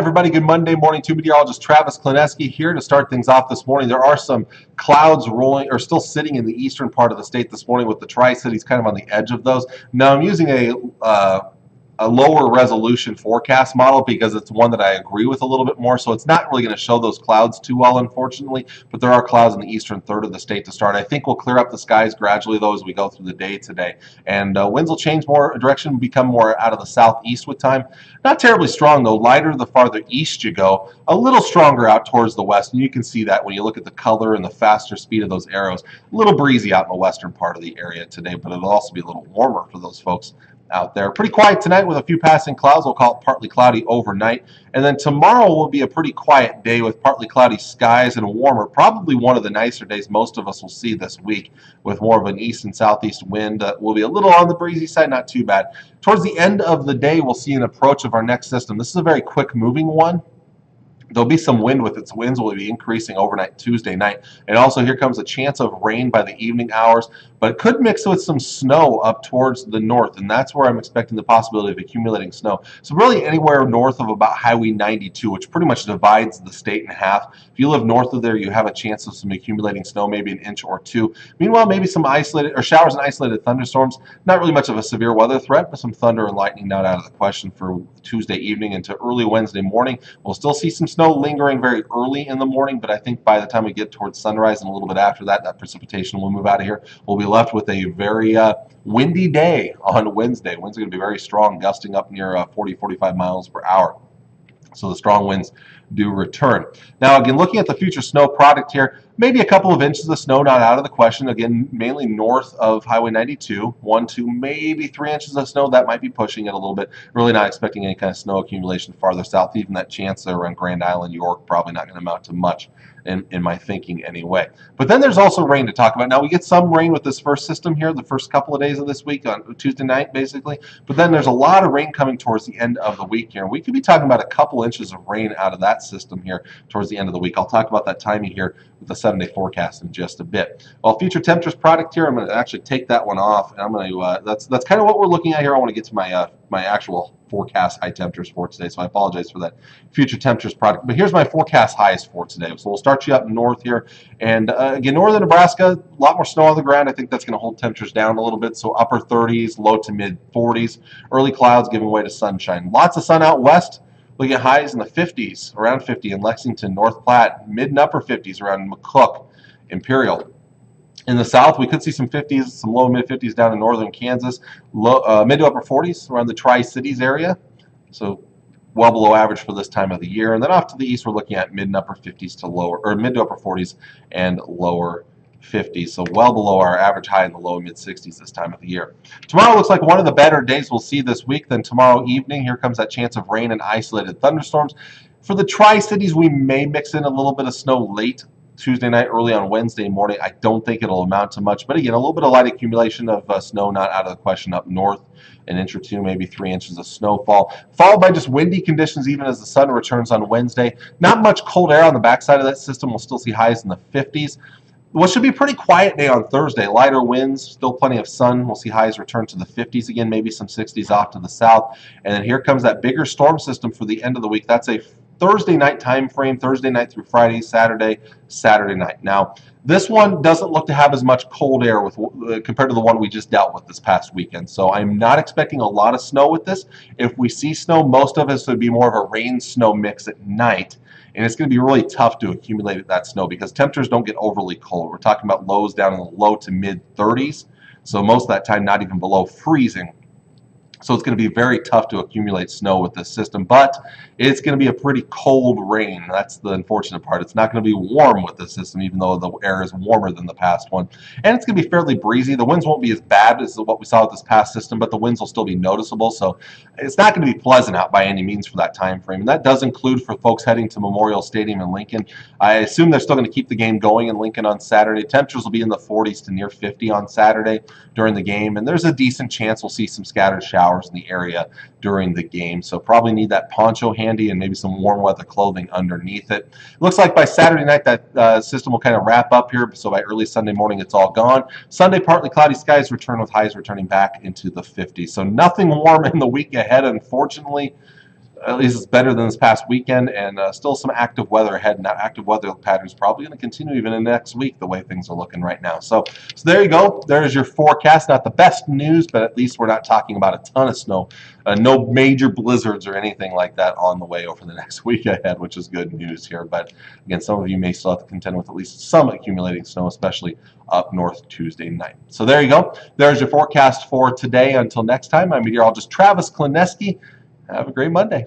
everybody, good Monday morning to meteorologist Travis Klineski here to start things off this morning. There are some clouds rolling or still sitting in the eastern part of the state this morning with the Tri-Cities kind of on the edge of those. Now I'm using a lower resolution forecast model because it's one that I agree with a little bit more, so it's not really going to show those clouds too well, unfortunately, but there are clouds in the eastern third of the state to start. I think we'll clear up the skies gradually though as we go through the day today, and winds will change more direction, become more out of the southeast with time. Not terribly strong though, lighter the farther east you go, a little stronger out towards the west, and you can see that when you look at the color and the faster speed of those arrows. A little breezy out in the western part of the area today, but it'll also be a little warmer for those folks out there. Pretty quiet tonight with a few passing clouds. We'll call it partly cloudy overnight. And then tomorrow will be a pretty quiet day with partly cloudy skies and warmer. Probably one of the nicer days most of us will see this week with more of an east and southeast wind. Will be a little on the breezy side, not too bad. Towards the end of the day, we'll see an approach of our next system. This is a very quick moving one. There'll be some wind with its winds will be increasing overnight Tuesday night. And also here comes a chance of rain by the evening hours, but it could mix with some snow up towards the north, and that's where I'm expecting the possibility of accumulating snow. So really anywhere north of about Highway 92, which pretty much divides the state in half. If you live north of there, you have a chance of some accumulating snow, maybe an inch or two. Meanwhile, maybe some isolated or showers and isolated thunderstorms. Not really much of a severe weather threat, but some thunder and lightning not out of the question for Tuesday evening into early Wednesday morning. We'll still see some snow lingering very early in the morning, but I think by the time we get towards sunrise and a little bit after that, that precipitation will move out of here. We'll be left with a very windy day on Wednesday. Winds are going to be very strong, gusting up near 40-45 miles per hour. So the strong winds do return. Now again, looking at the future snow product here, maybe a couple of inches of snow not out of the question. Again, mainly north of Highway 92, 1 to maybe 3 inches of snow. That might be pushing it a little bit. Really not expecting any kind of snow accumulation farther south. Even that chance there around Grand Island, York, probably not going to amount to much in my thinking anyway. But then there's also rain to talk about. Now we get some rain with this first system here, the first couple of days of this week on Tuesday night basically, but then there's a lot of rain coming towards the end of the week here. We could be talking about a couple inches of rain out of that system here towards the end of the week. I'll talk about that timing here with the 7-day forecast in just a bit. Well, future temperatures product here, I'm going to actually take that one off, and I'm going to that's kind of what we're looking at here. I want to get to my my actual forecast high temperatures for today, so I apologize for that future temperatures product. But here's my forecast highs for today. So we'll start you up north here, and again, northern Nebraska, a lot more snow on the ground. I think that's going to hold temperatures down a little bit, so upper 30s, low to mid 40s. Early clouds giving way to sunshine. Lots of sun out west. Looking at highs in the 50s, around 50 in Lexington, North Platte, mid and upper 50s around McCook, Imperial. In the south, we could see some 50s, some low mid 50s down in northern Kansas, mid to upper 40s around the Tri-Cities area, so well below average for this time of the year. And then off to the east, we're looking at mid and upper 50s to lower, or mid to upper 40s and lower 50s, so well below our average high in the low mid 60s this time of the year. Tomorrow looks like one of the better days we'll see this week. Then tomorrow evening, here comes that chance of rain and isolated thunderstorms. For the Tri-Cities, we may mix in a little bit of snow late Tuesday night, early on Wednesday morning. I don't think it'll amount to much, but again, a little bit of light accumulation of snow not out of the question up north, an inch or two, maybe 3 inches of snowfall, followed by just windy conditions even as the sun returns on Wednesday. Not much cold air on the backside of that system. We'll still see highs in the 50s. What should be a pretty quiet day on Thursday. Lighter winds, still plenty of sun. We'll see highs return to the 50s again, maybe some 60s off to the south. And then here comes that bigger storm system for the end of the week. That's a Thursday night time frame, Thursday night through Friday, Saturday night. Now, this one doesn't look to have as much cold air with compared to the one we just dealt with this past weekend. So I'm not expecting a lot of snow with this. If we see snow, most of us would be more of a rain-snow mix at night. And it's going to be really tough to accumulate that snow because temperatures don't get overly cold. We're talking about lows down in the low to mid 30s. So most of that time not even below freezing. So it's going to be very tough to accumulate snow with this system, but it's going to be a pretty cold rain. That's the unfortunate part. It's not going to be warm with this system, even though the air is warmer than the past one. And it's going to be fairly breezy. The winds won't be as bad as what we saw with this past system, but the winds will still be noticeable. So it's not going to be pleasant out by any means for that time frame. And that does include for folks heading to Memorial Stadium in Lincoln. I assume they're still going to keep the game going in Lincoln on Saturday. Temperatures will be in the 40s to near 50 on Saturday during the game, and there's a decent chance we'll see some scattered showers in the area during the game. So probably need that poncho handy and maybe some warm weather clothing underneath it. It looks like by Saturday night that system will kind of wrap up here, so by early Sunday morning it's all gone. Sunday partly cloudy skies return with highs returning back into the 50s. So nothing warm in the week ahead, unfortunately. at least it's better than this past weekend, and still some active weather ahead. And that active weather pattern is probably going to continue even in next week, the way things are looking right now. So there you go. There's your forecast. Not the best news, but at least we're not talking about a ton of snow. No major blizzards or anything like that on the way over the next week ahead, which is good news here. But again, some of you may still have to contend with at least some accumulating snow, especially up north Tuesday night. So there you go. There's your forecast for today. Until next time, I'm meteorologist Travis Klineski. Have a great Monday.